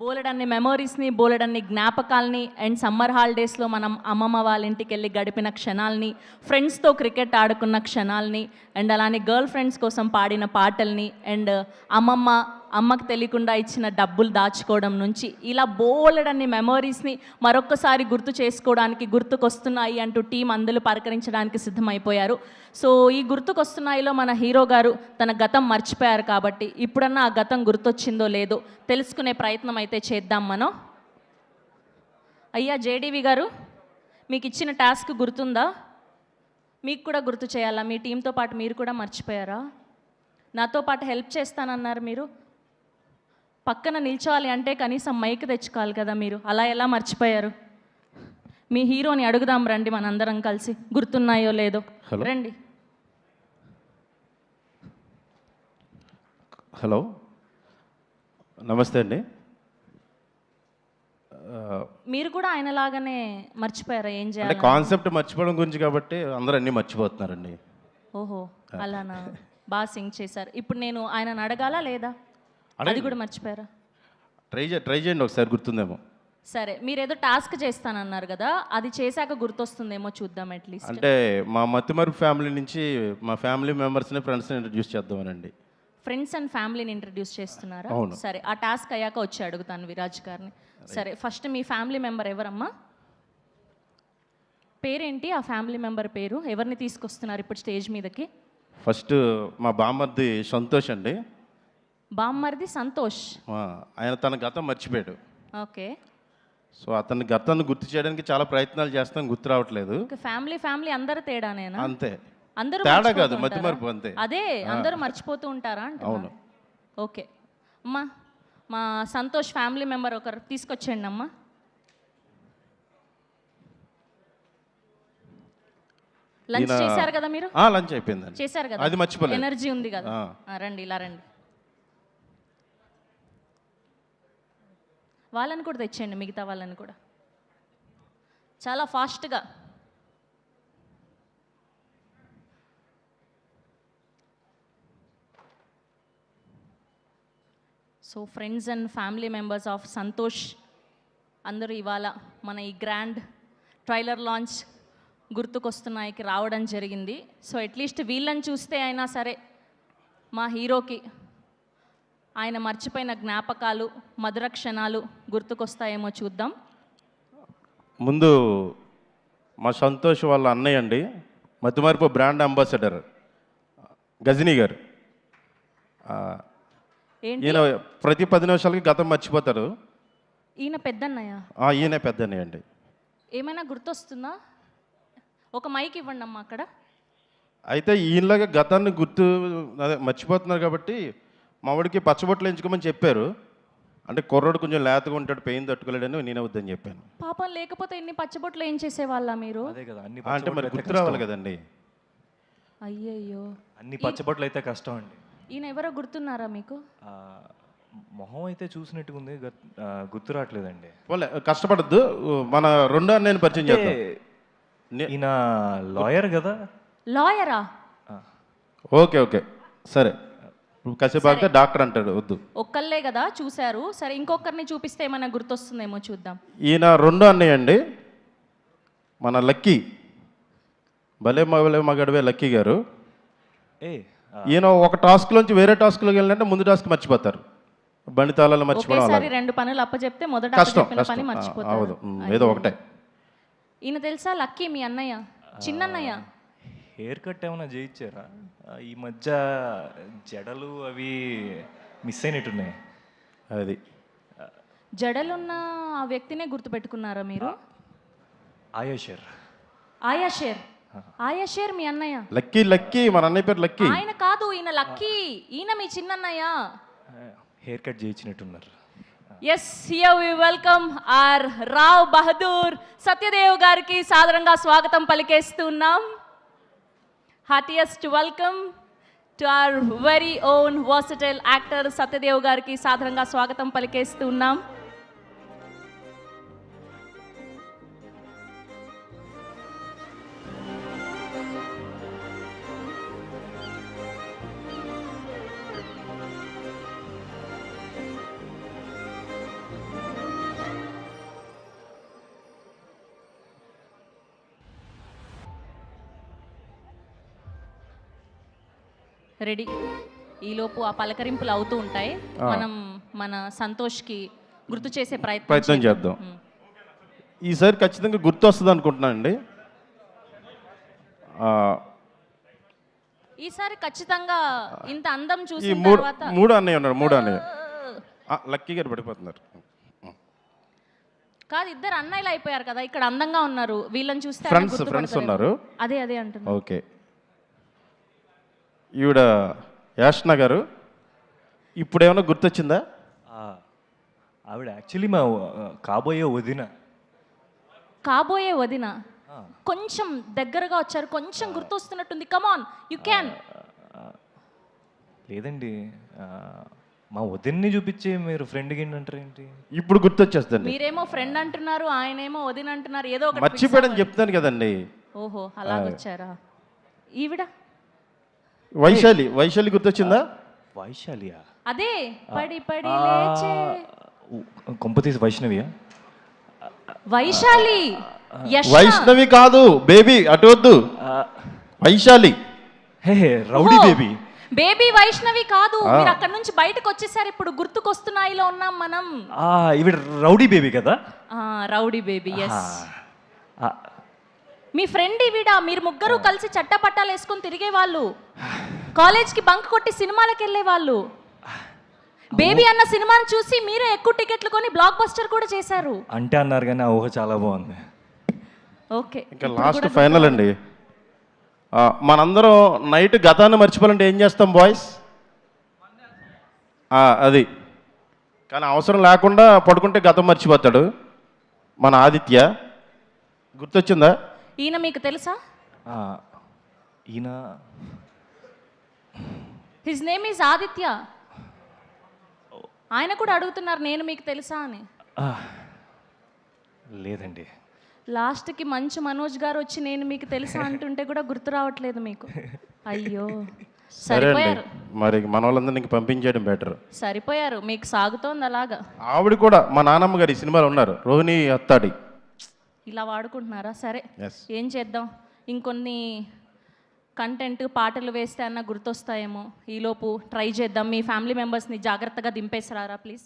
బోలెడన్ని మెమోరీస్ని, బోలెడన్ని జ్ఞాపకాల్ని and summer హాలిడేస్లో మనం అమ్మమ్మ వాళ్ళ ఇంటికి వెళ్ళి గడిపిన క్షణాల్ని, ఫ్రెండ్స్తో క్రికెట్ ఆడుకున్న క్షణాల్ని అండ్ అలానే గర్ల్ ఫ్రెండ్స్ కోసం పాడిన పాటల్ని అండ్ అమ్మకి తెలియకుండా ఇచ్చిన డబ్బులు దాచుకోవడం నుంచి ఇలా బోలెడన్ని మెమోరీస్ని మరొక్కసారి గుర్తు చేసుకోవడానికి గుర్తుకొస్తున్నాయి అంటూ టీం అందరూ పలకరించడానికి సిద్ధమైపోయారు. సో ఈ గుర్తుకొస్తున్నాయిలో మన హీరో గారు తన గతం మర్చిపోయారు కాబట్టి ఇప్పుడన్నా ఆ గతం గుర్తొచ్చిందో లేదో తెలుసుకునే ప్రయత్నం అయితే చేద్దాం మనం. అయ్యా జేడీవి గారు, మీకు ఇచ్చిన టాస్క్ గుర్తుందా? మీకు కూడా గుర్తు చేయాలా? మీ టీంతో పాటు మీరు కూడా మర్చిపోయారా? నాతో పాటు హెల్ప్ చేస్తానన్నారు మీరు. పక్కన నిల్చోవాలి అంటే కనీసం మైక్ తెచ్చుకోవాలి కదా మీరు, అలా ఎలా మర్చిపోయారు? మీ హీరోని అడుగుదాం రండి, మనందరం కలిసి గుర్తున్నాయో లేదో. రండి. హలో, నమస్తే అండి. మీరు కూడా ఆయనలాగానే మర్చిపోయారా? ఏం చేయాలి? కాన్సెప్ట్ మర్చిపోవడం గురించి కాబట్టి అందరూ అన్నీ మర్చిపోతున్నారండి. ఓహో, అలానా? బాగా సింగ్ చేశారు. ఇప్పుడు నేను ఆయనను అడగాలా లేదా? అది కూడా మర్చిపోయారా? ట్రై చేయండి ఒకసారి, గుర్తుందేమో. సరే, మీరేదో టాస్క్ చేస్తానన్నారు కదా, అది చేశాక గుర్తొస్తుందేమో చూద్దాం. అట్లీస్ట్ అంటే మా మతిమరుపు ఫ్యామిలీ నుంచి మా ఫ్యామిలీ మెంబర్స్ని, ఫ్రెండ్స్ని ఇంట్రడ్యూస్ చేద్దామనండి. ఫ్రెండ్స్ అండ్ ఫ్యామిలీని ఇంట్రడ్యూస్ చేస్తున్నారా? అవును. సరే, ఆ టాస్క్ అయ్యాక వచ్చి అడుగుతాను విరాజ్ గారిని. సరే, ఫస్ట్ మీ ఫ్యామిలీ మెంబర్ ఎవరమ్మా? పేరేంటి? ఆ ఫ్యామిలీ మెంబర్ పేరు ఎవరిని తీసుకొస్తున్నారు ఇప్పుడు స్టేజ్ మీదకి? ఫస్ట్ మా బామ్మర్ది సంతోష్ అండి. బామ్మర్ది సంతోష్. ఆయన తన గతం మర్చిపోయాడు. ఓకే. సో అతని గతాన్ని గుర్తు చేయడానికి చాలా ప్రయత్నాలు చేస్తాం, గుర్తు రావట్లేదు. ఫ్యామిలీ అందరూ తేడానేనా? అంతే, అందరూ తేడా కాదు, మతిమరుపు అంతే. అదే, అందరూ మర్చిపోతూ ఉంటారా అంటే? అవును. ఓకే అమ్మా, మా సంతోష్ ఫ్యామిలీ మెంబర్ ఒకరు తీసుకొచ్చేయండి అమ్మా. లంచ్ చేశారు కదా మీరు? లంచ్ అయిపోయింది. చేశారు కదా, అది మర్చిపోలేదు. ఎనర్జీ ఉంది కదా. రండి, ఇలా రండి. వాళ్ళని కూడా తెచ్చేయండి, మిగతా వాళ్ళని కూడా చాలా ఫాస్ట్గా. So friends and family members of Santosh అందరూ ఇవాళ మన ఈ గ్రాండ్ ట్రైలర్ లాంచ్ గుర్తుకొస్తున్నాయికి రావడం జరిగింది. సో అట్లీస్ట్ వీళ్ళని చూస్తే అయినా సరే మా హీరోకి ఆయన మర్చిపోయిన జ్ఞాపకాలు, మధుర క్షణాలు గుర్తుకొస్తాయేమో చూద్దాం. ముందు మా సంతోష్ వాళ్ళ అన్నయ్య అండి, మతిమరుపు బ్రాండ్ అంబాసిడర్ గజనీ గారు. ఈయన ప్రతి 10 నిమిషాలకి గతం మర్చిపోతారు. ఈయన పెద్దన్నయ్య? ఈయన పెద్దన్నయ్య అండి. ఏమైనా గుర్తొస్తుందా? ఒక మైక్ ఇవ్వండి అమ్మా అక్కడ. అయితే ఈయనలాగా గతాన్ని మర్చిపోతున్నారు కాబట్టి మా వాడికి పచ్చబొట్లు ఎంచుకోమని చెప్పారు. అంటే కుర్రోడు కొంచెం లేతగా ఉంటాడు, పెయిన్ తట్టుకోలేడని నేనే వద్దని చెప్పాను. పాపం, లేకపోతే ఇన్ని పచ్చబొట్లు ఏం చేసేవాళ్ళ మీరు? అంటే మరి గుర్తు రావాలి కదండి. అయ్యయ్యో, అన్ని పచ్చబొట్లు అయితే కష్టం అండి. ఈయన ఎవరో గుర్తున్నారా మీకు? మొహం అయితే చూసినట్టుగా ఉంది, గుర్తు రావట్లేదండి. కష్టపడద్దు, మన రెండో అన్నయ్యని పరిచయం చేద్దాం. ఈయన లాయర్ కదా? లాయరా? ఓకే సరే, కాసేపు ఆగితే డాక్టర్ అంటాడు, వద్దు. ఒక్కళ్ళే కదా చూశారు. సరే, ఇంకొకరిని చూపిస్తే ఏమైనా గుర్తొస్తుందేమో చూద్దాం. ఈయన రెండో అన్నయ్య అండి, మన లక్కీ. భలే మగడవే లక్కీ గారు. ఈయన ఒక టాస్క్లోంచి వేరే టాస్క్లోకి వెళ్ళినంటే ముందు టాస్క్ మర్చిపోతారు. బండి తాళాలు మర్చిపోవడం, ఒకేసారి 2 పనులు అప్పచెప్తే మొదట అప్పచెప్పిన పని మర్చిపోతారు. ఏదో ఒకటే. ఈయన తెలుసా లక్కీ? మీ అన్నయ్య, చిన్నన్నయ్య. హెయిర్ కట్ ఏమైనా చేయించారా? ఈ మధ్య జడలు అవి మిస్ అయినట్టున్నాయి. అది జడలున్న ఆ వ్యక్తినే గుర్తుపెట్టుకున్నారా మీరు? ఆయాషేర్ మీ అన్నయ్య? లక్కీ మన అన్నయ్య పేరు లక్కీ. ఆయన కాదు, ఈయన లక్కీ. ఈయన మీ చిన్నన్నయ్య. హెయిర్ కట్ చేయించినట్టున్నారు. Yes, here we welcome our Rao Bahadur Satyadev గారికి సాదరంగా స్వాగతం పలికేస్తున్నాం. Heartiest welcome to our very own versatile actor Satyadev గారికి సాదరంగా స్వాగతం పలికేస్తున్నాం. రెడీ. ఈలోపు ఆ పలకరింపులు అవుతూ ఉంటాయి. మనం మన సంతోష్కి గుర్తు చేసే ప్రయత్నం చేద్దాం. ఈసారి ఖచ్చితంగా గుర్తు వస్తుంది అనుకుంటున్నానండి. ఈసారి ఖచ్చితంగా ఇంత అందం ఈ చూసిన మూడు తర్వాత మూడు అన్నయ్య ఉన్నారు, మూడు అన్నయ్య. లక్కీ గారు పడిపోతున్నారు. కాదు, ఇద్దరు అన్నయ్యలు అయిపోయారు కదా, ఇక్కడ అందంగా ఉన్నారు. వీళ్ళని చూస్తే ఆయన ఫ్రెండ్స్ గుర్తుపడతారేమో. ఉన్నారు. అదే అంటున్నా. ఓకే, ఈవిడ యాష్న గారు ఇప్పుడు ఏమైనా గుర్తొచ్చిందా? ఆవిడ యాక్చువల్లీ మా కాబోయే వదిన. కాబోయే వదిన. కొంచెం దగ్గరగా వచ్చారు, కొంచెం గుర్తొస్తున్నట్టుంది. కమాన్, యు క్యాన్. లేదండి, మా వదిన్ని చూపించి మీరు ఫ్రెండ్ గిండి అంటారు ఏంటి? ఇప్పుడు గుర్తొచ్చేస్తుంది. మీరేమో ఫ్రెండ్ అంటున్నారు, ఆయనేమో వదిన అంటున్నారు. ఏదో ఒకటి మర్చిపోయాడని చెప్తాను కదండి. ఓహో, అలాగొచ్చారా. ఈవిడ వైశాలి. వైశాలి గుర్తొచ్చిందా? వైశాలియా? అదే పడి పడి లేచే కొంపతీసి వైష్ణవియా? వైశాలి. యష్న. వైష్ణవి కాదు బేబీ, అటు వద్దు. వైశాలి. హే రౌడీ ఓహో, బేబీ. బేబీ వైష్ణవి కాదు. మీరు అక్కడ నుంచి బయటకు వచ్చేసారు. ఇప్పుడు గుర్తుకొస్తున్నాయిలో ఉన్నాం మనం. ఇవి రౌడీ బేబీ కదా? Rowdy baby, yes. మీ ఫ్రెండ్ ఈవిడ. మీరు ముగ్గురు కలిసి చట్టపట్టాలు వేసుకొని తిరిగేవాళ్ళు, కాలేజ్కి బంక్ కొట్టి సినిమాలకు వెళ్ళేవాళ్ళు. బేబీ అన్న సినిమాని చూసి మీరే ఎక్కువ టికెట్లు కొని బ్లాక్ బస్టర్ కూడా చేశారు. అంటే అన్నారు కానీ ఆ ఊహ చాలా బాగుంది. ఓకే, ఇంకా లాస్ట్ ఫైనల్ అండి. మనందరం నైట్ గతాన్ని మర్చిపోవాలంటే ఏం చేస్తాం బాయ్స్? అది కానీ అవసరం లేకుండా పడుకుంటే గతం మర్చిపోతాడు. మన ఆదిత్య గుర్తొచ్చిందా? ఈయన మీకు తెలుసా? ఈయన హిజ్ నేమ్ ఈజ్ ఆదిత్య. ఆయన కూడా అడుగుతున్నారు నేను మీకు తెలుసా అని. లేదండి. లాస్ట్కి మంచు మనోజ్ గారు వచ్చి నేను మీకు తెలుసా అంటుంటే కూడా గుర్తు రావట్లేదు మీకు. అయ్యో, సరే అండి, సరిపోయారు. మరి మన వాళ్ళందరినీ పంపించేయడం బెటర్. సరిపోయారు, మీకు సాగుతోంది అలాగా. ఆవిడ కూడా మా నాన్నమ్మ గారు ఈ సినిమాలో ఉన్నారు, రోహిణి అత్తాడి. ఇలా వాడుకుంటున్నారా? సరే, Yes. ఏం చేద్దాం. ఇంకొన్ని కంటెంట్ పాటలు వేస్తే అన్న గుర్తొస్తాయేమో. ఈలోపు ట్రై చేద్దాం. మీ ఫ్యామిలీ మెంబర్స్ని జాగ్రత్తగా దింపేసారా ప్లీజ్.